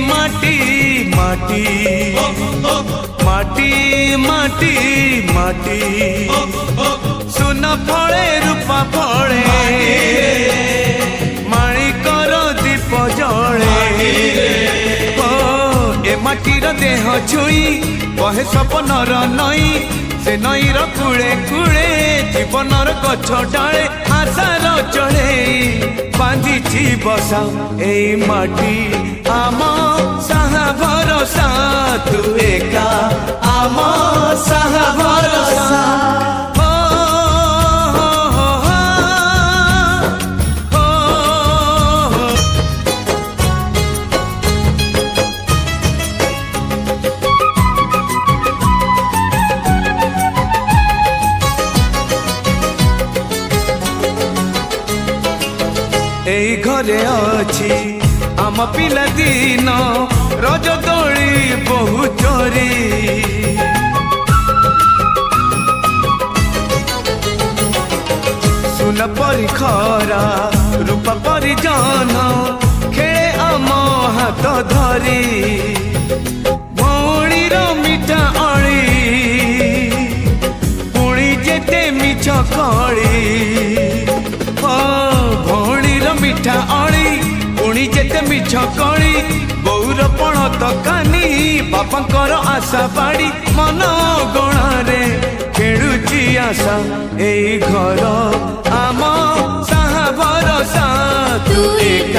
माटी माटी माटी माटी माटी सुन फले रूपा फले माणिकर दीप जले ए माटीर देह छुई बहे सपनर नई से नईर कूले कूले जीवनर गछ डाले आशार चढ़े बांधी बसा ए माटी आम साहा भरोसा तू एका आम साहा भरोसा एई घरे अछि आम पिला दिन रज दोली बहु चोरी सुन परी खरा रूपा परी जन खेले आम हाथ धरी भौणीर मिठा अली पुणी जेते मिछ कली मिठा अली पुणी जेते मिछ कली बौर पण तकानी बापांकर आशा बाड़ी मन गणारे खेलुची आशा एई घर आम साहा भरोसा तू एका